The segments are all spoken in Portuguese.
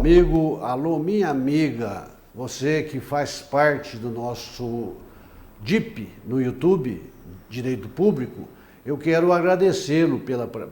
amigo, alô minha amiga, você que faz parte do nosso DIP no YouTube, Direito Público, eu quero agradecê-lo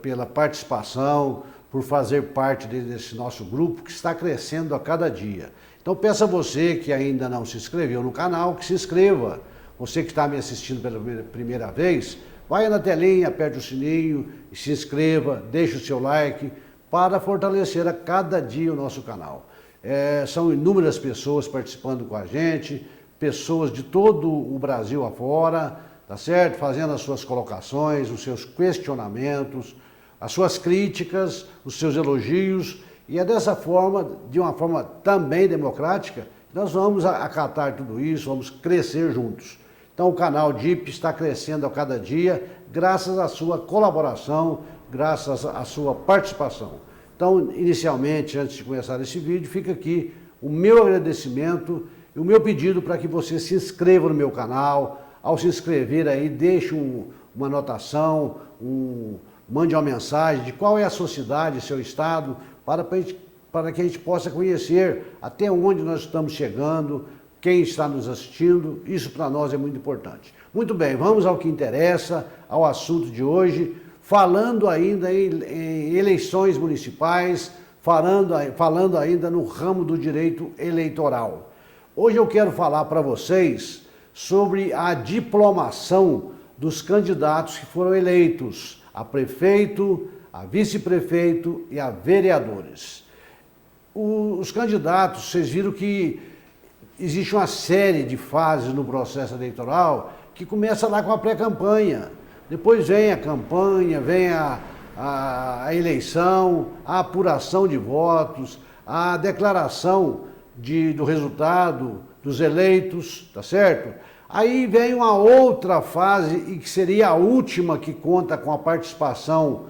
pela participação, por fazer parte desse nosso grupo que está crescendo a cada dia. Então peço a você que ainda não se inscreveu no canal, que se inscreva. Você que está me assistindo pela primeira vez, vai na telinha, aperte o sininho e se inscreva, deixe o seu like para fortalecer a cada dia o nosso canal. São inúmeras pessoas participando com a gente, pessoas de todo o Brasil afora, tá certo? Fazendo as suas colocações, os seus questionamentos, as suas críticas, os seus elogios, e é dessa forma, de uma forma também democrática, nós vamos acatar tudo isso, vamos crescer juntos. Então o canal DIP está crescendo a cada dia, graças à sua colaboração, graças à sua participação. Então, inicialmente, antes de começar esse vídeo, fica aqui o meu agradecimento e o meu pedido para que você se inscreva no meu canal. Ao se inscrever aí, deixe uma anotação, mande uma mensagem de qual é a sua cidade, seu estado, para que a gente possa conhecer até onde nós estamos chegando, quem está nos assistindo. Isso para nós é muito importante. Muito bem, vamos ao que interessa, ao assunto de hoje, falando ainda em eleições municipais, falando ainda no ramo do direito eleitoral. Hoje eu quero falar para vocês sobre a diplomação dos candidatos que foram eleitos a prefeito, a vice-prefeito e a vereadores. Os candidatos, vocês viram que existe uma série de fases no processo eleitoral que começa lá com a pré-campanha, depois vem a campanha, vem a eleição, a apuração de votos, a declaração do resultado dos eleitos, tá certo? Aí vem uma outra fase, e que seria a última, que conta com a participação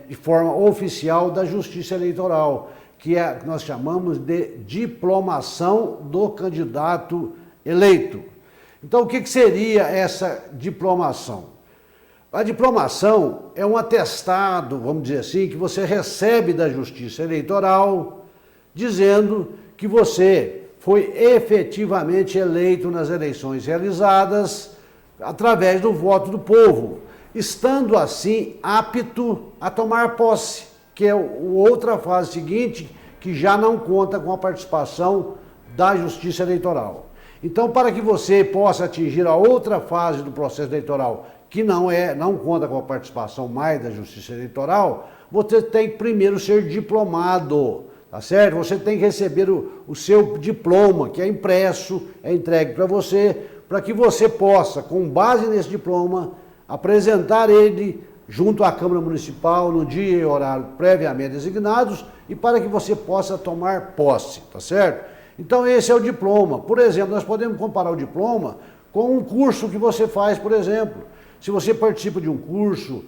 de forma oficial da Justiça Eleitoral, que nós chamamos de diplomação do candidato eleito. Então, o que seria essa diplomação? A diplomação é um atestado, vamos dizer assim, que você recebe da Justiça Eleitoral, dizendo que você foi efetivamente eleito nas eleições realizadas através do voto do povo, estando assim apto a tomar posse, que é outra fase seguinte, que já não conta com a participação da Justiça Eleitoral. Então, para que você possa atingir a outra fase do processo eleitoral, que não conta com a participação mais da Justiça Eleitoral, você tem que primeiro ser diplomado, tá certo? Você tem que receber o seu diploma, que é impresso, é entregue para você, para que você possa, com base nesse diploma, apresentar ele junto à Câmara Municipal no dia e horário previamente designados, e para que você possa tomar posse, tá certo? Então esse é o diploma. Por exemplo, nós podemos comparar o diploma com um curso que você faz, por exemplo. Se você participa de um curso,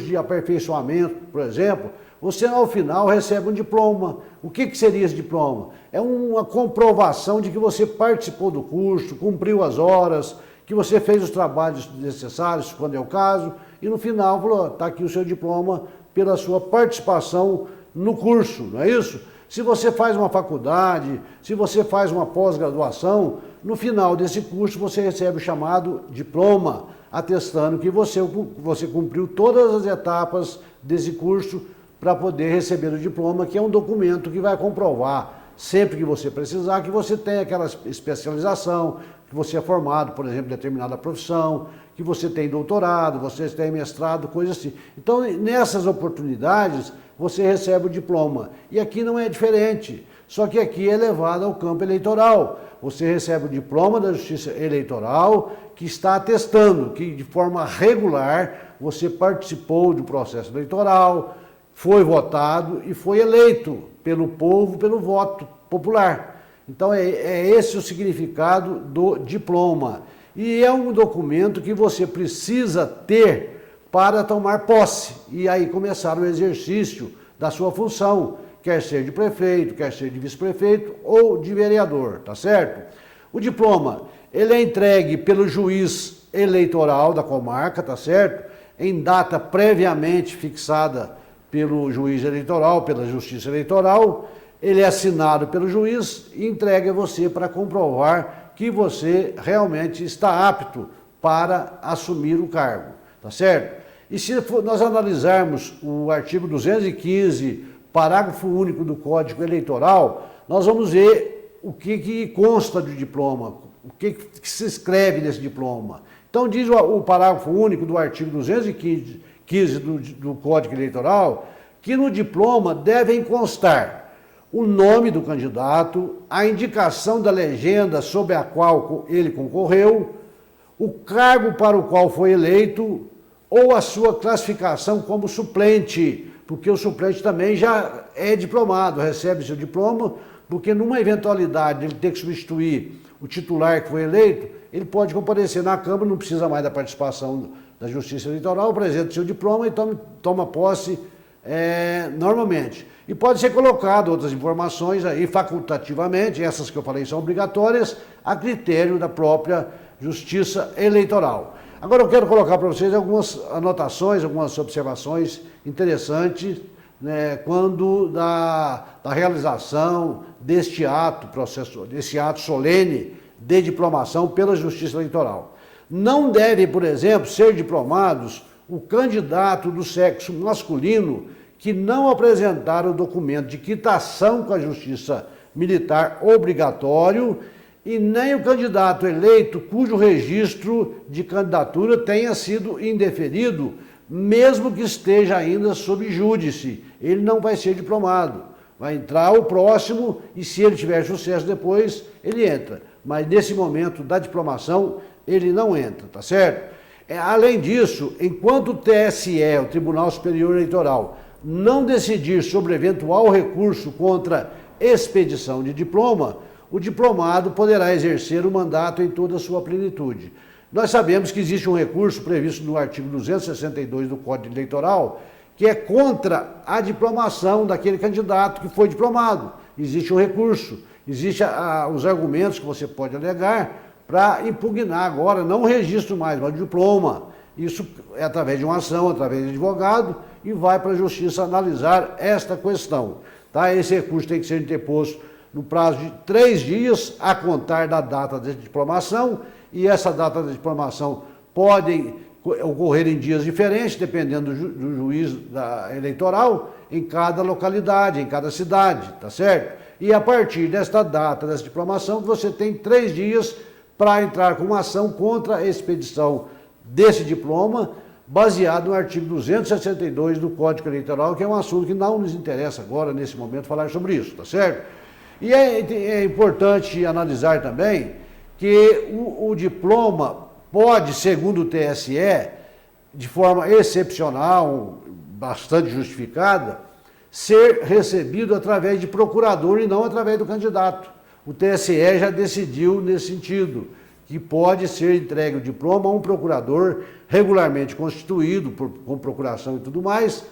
de aperfeiçoamento, por exemplo, você ao final recebe um diploma. O que seria esse diploma? É uma comprovação de que você participou do curso, cumpriu as horas, que você fez os trabalhos necessários, quando é o caso, e no final falou, está aqui o seu diploma pela sua participação no curso, não é isso? Se você faz uma faculdade, se você faz uma pós-graduação, no final desse curso você recebe o chamado diploma, atestando que você cumpriu todas as etapas desse curso para poder receber o diploma, que é um documento que vai comprovar, sempre que você precisar, que você tem aquela especialização, que você é formado, por exemplo, em determinada profissão, que você tem doutorado, você tem mestrado, coisa assim. Então, nessas oportunidades, você recebe o diploma. E aqui não é diferente, só que aqui é levado ao campo eleitoral. Você recebe o diploma da Justiça Eleitoral, que está atestando que, de forma regular, você participou do processo eleitoral, foi votado e foi eleito pelo povo, pelo voto popular. Então, é esse o significado do diploma. E é um documento que você precisa ter para tomar posse e aí começar o exercício da sua função, quer ser de prefeito, quer ser de vice-prefeito ou de vereador, tá certo? O diploma, ele é entregue pelo juiz eleitoral da comarca, tá certo? Em data previamente fixada pelo juiz eleitoral, pela Justiça Eleitoral, ele é assinado pelo juiz e entregue a você para comprovar que você realmente está apto para assumir o cargo, tá certo? E se nós analisarmos o artigo 215, parágrafo único do Código Eleitoral, nós vamos ver o que consta do diploma, o que se escreve nesse diploma. Então diz o parágrafo único do artigo 215 do Código Eleitoral que no diploma devem constar o nome do candidato, a indicação da legenda sobre a qual ele concorreu, o cargo para o qual foi eleito ou a sua classificação como suplente, porque o suplente também já é diplomado, recebe seu diploma, porque numa eventualidade de ele ter que substituir o titular que foi eleito, ele pode comparecer na Câmara, não precisa mais da participação da Justiça Eleitoral, apresenta seu diploma e toma posse normalmente. E pode ser colocado outras informações aí facultativamente, essas que eu falei são obrigatórias, a critério da própria Justiça Eleitoral. Agora eu quero colocar para vocês algumas anotações, algumas observações interessantes, né, quando da realização deste ato solene de diplomação pela Justiça Eleitoral. Não deve, por exemplo, ser diplomados o candidato do sexo masculino que não apresentar o documento de quitação com a Justiça Militar obrigatório e nem o candidato eleito cujo registro de candidatura tenha sido indeferido, mesmo que esteja ainda sob júdice. Ele não vai ser diplomado. Vai entrar o próximo e, se ele tiver sucesso depois, ele entra. Mas nesse momento da diplomação, ele não entra, tá certo? Além disso, enquanto o TSE, o Tribunal Superior Eleitoral, não decidir sobre eventual recurso contra expedição de diploma, o diplomado poderá exercer o mandato em toda a sua plenitude. Nós sabemos que existe um recurso previsto no artigo 262 do Código Eleitoral, que é contra a diplomação daquele candidato que foi diplomado. Existe um recurso, existem os argumentos que você pode alegar para impugnar agora, não o registro mais, mas o diploma. Isso é através de uma ação, através de advogado, e vai para a Justiça analisar esta questão. Tá? Esse recurso tem que ser interposto no prazo de 3 dias a contar da data de diplomação, e essa data de diplomação pode ocorrer em dias diferentes, dependendo do juiz eleitoral, em cada localidade, em cada cidade, tá certo? E a partir desta data, dessa diplomação, você tem 3 dias para entrar com uma ação contra a expedição desse diploma, baseado no artigo 262 do Código Eleitoral, que é um assunto que não nos interessa agora, nesse momento, falar sobre isso, tá certo? E é importante analisar também que o diploma pode, segundo o TSE, de forma excepcional, bastante justificada, ser recebido através de procurador e não através do candidato. O TSE já decidiu nesse sentido, que pode ser entregue o diploma a um procurador regularmente constituído, com procuração e tudo mais,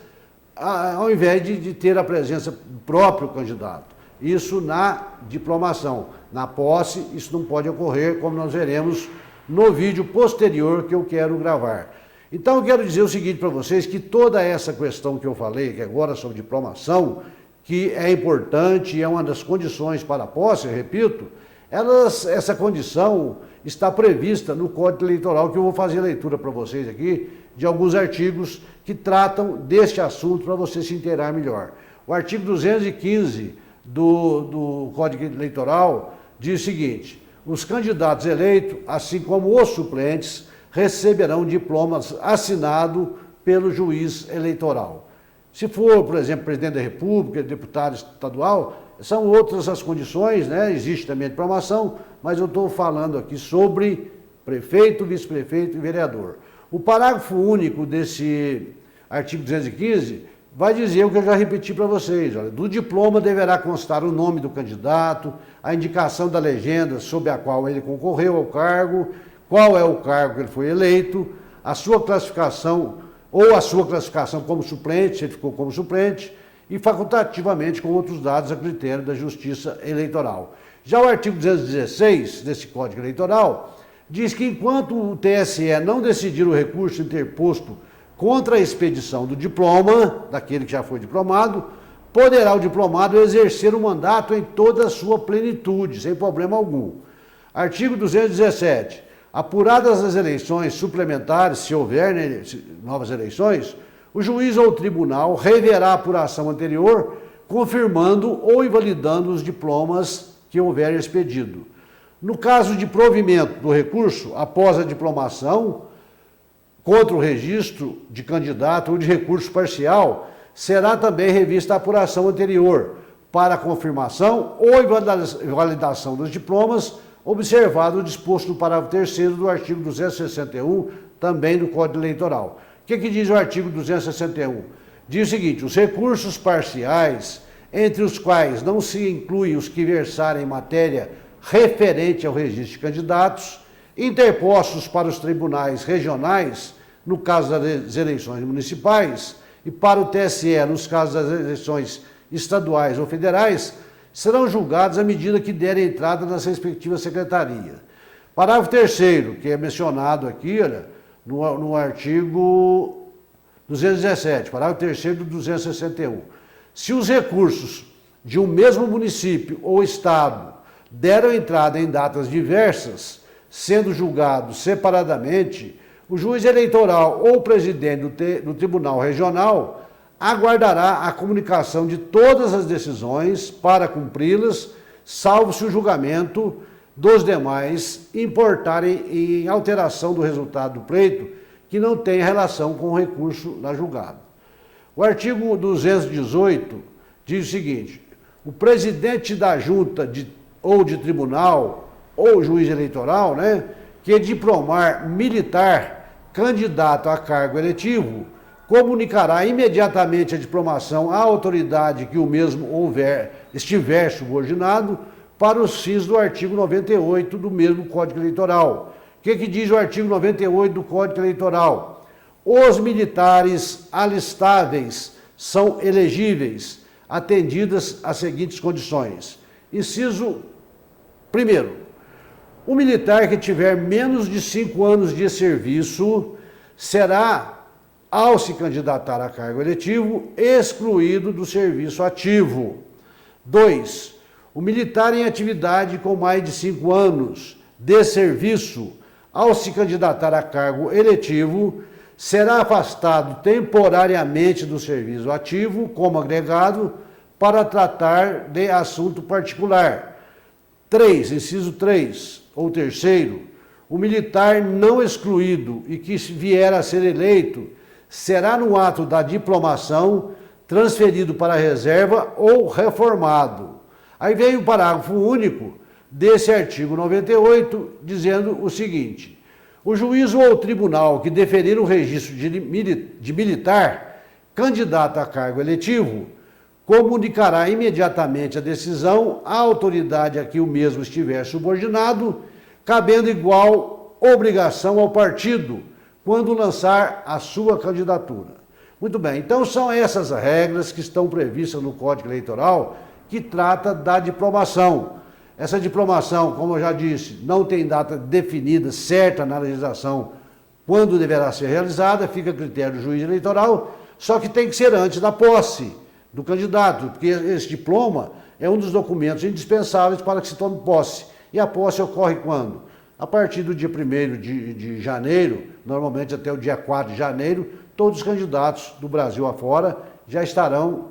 ao invés de ter a presença do próprio candidato. Isso na diplomação. Na posse, isso não pode ocorrer, como nós veremos no vídeo posterior que eu quero gravar. Então eu quero dizer o seguinte para vocês, que toda essa questão que eu falei, que agora sobre diplomação, que é importante e é uma das condições para a posse, repito, essa condição está prevista no Código Eleitoral, que eu vou fazer a leitura para vocês aqui, de alguns artigos que tratam deste assunto para você se inteirar melhor. O artigo 215 do Código Eleitoral diz o seguinte: os candidatos eleitos, assim como os suplentes, receberão diplomas assinados pelo juiz eleitoral. Se for, por exemplo, presidente da República, deputado estadual, são outras as condições, né? Existe também a diplomação, mas eu estou falando aqui sobre prefeito, vice-prefeito e vereador. O parágrafo único desse artigo 215 vai dizer o que eu já repeti para vocês. Olha, do diploma deverá constar o nome do candidato, a indicação da legenda sob a qual ele concorreu ao cargo, qual é o cargo que ele foi eleito, a sua classificação ou a sua classificação como suplente, se ele ficou como suplente, e facultativamente com outros dados a critério da Justiça Eleitoral. Já o artigo 216 desse Código Eleitoral diz que enquanto o TSE não decidir o recurso interposto contra a expedição do diploma, daquele que já foi diplomado, poderá o diplomado exercer o mandato em toda a sua plenitude, sem problema algum. Artigo 217. Apuradas as eleições suplementares, se houver novas eleições, o juiz ou o tribunal reverá a apuração anterior, confirmando ou invalidando os diplomas que houver expedido. No caso de provimento do recurso, após a diplomação, contra o registro de candidato ou de recurso parcial, será também revista a apuração anterior para confirmação ou invalidação dos diplomas, observado o disposto no parágrafo 3º do artigo 261, também do Código Eleitoral. O que diz o artigo 261? Diz o seguinte: os recursos parciais, entre os quais não se inclui os que versarem matéria referente ao registro de candidatos, interpostos para os tribunais regionais, no caso das eleições municipais, e para o TSE, nos casos das eleições estaduais ou federais, serão julgados à medida que derem entrada nas respectivas secretarias. Parágrafo 3º, que é mencionado aqui, olha, no artigo 217, parágrafo 3º do 261. Se os recursos de um mesmo município ou estado deram entrada em datas diversas, sendo julgados separadamente, o juiz eleitoral ou o presidente do tribunal regional aguardará a comunicação de todas as decisões para cumpri-las, salvo se o julgamento dos demais importarem em alteração do resultado do pleito que não tenha relação com o recurso lá julgado. O artigo 218 diz o seguinte: o presidente da junta ou de tribunal ou juiz eleitoral, que diplomar militar candidato a cargo eletivo, comunicará imediatamente a diplomação à autoridade que o mesmo estiver subordinado para os fins do artigo 98 do mesmo Código Eleitoral. O que diz o artigo 98 do Código Eleitoral? Os militares alistáveis são elegíveis, atendidas as seguintes condições. Inciso 1º. O militar que tiver menos de 5 anos de serviço será, ao se candidatar a cargo eletivo, excluído do serviço ativo. 2. O militar em atividade com mais de 5 anos de serviço, ao se candidatar a cargo eletivo, será afastado temporariamente do serviço ativo como agregado para tratar de assunto particular. 3. Inciso 3, ou 3º, o militar não excluído e que vier a ser eleito será, no ato da diplomação, transferido para a reserva ou reformado. Aí vem o parágrafo único desse artigo 98, dizendo o seguinte: o juiz ou o tribunal que deferir o registro de militar candidato a cargo eletivo comunicará imediatamente a decisão à autoridade a que o mesmo estiver subordinado, cabendo igual obrigação ao partido quando lançar a sua candidatura. Muito bem, então são essas regras que estão previstas no Código Eleitoral que trata da diplomação. Essa diplomação, como eu já disse, não tem data definida, certa na legislação, quando deverá ser realizada, fica a critério do juiz eleitoral, só que tem que ser antes da posse do candidato, porque esse diploma é um dos documentos indispensáveis para que se tome posse. E a posse ocorre quando? A partir do dia 1º de janeiro, normalmente até o dia 4 de janeiro, todos os candidatos do Brasil afora já estarão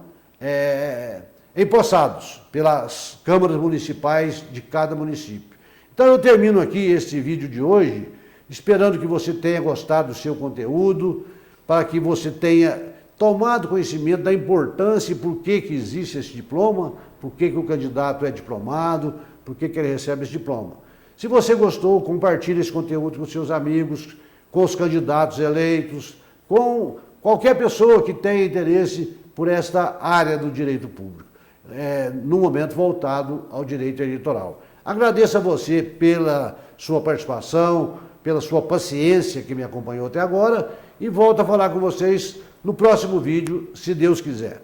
empossados pelas câmaras municipais de cada município. Então eu termino aqui este vídeo de hoje, esperando que você tenha gostado do seu conteúdo, para que você tenha tomado conhecimento da importância e por que existe esse diploma, por que o candidato é diplomado, por que ele recebe esse diploma. Se você gostou, compartilhe esse conteúdo com seus amigos, com os candidatos eleitos, com qualquer pessoa que tenha interesse por esta área do direito público, no momento voltado ao direito eleitoral. Agradeço a você pela sua participação, pela sua paciência que me acompanhou até agora e volto a falar com vocês no próximo vídeo, se Deus quiser.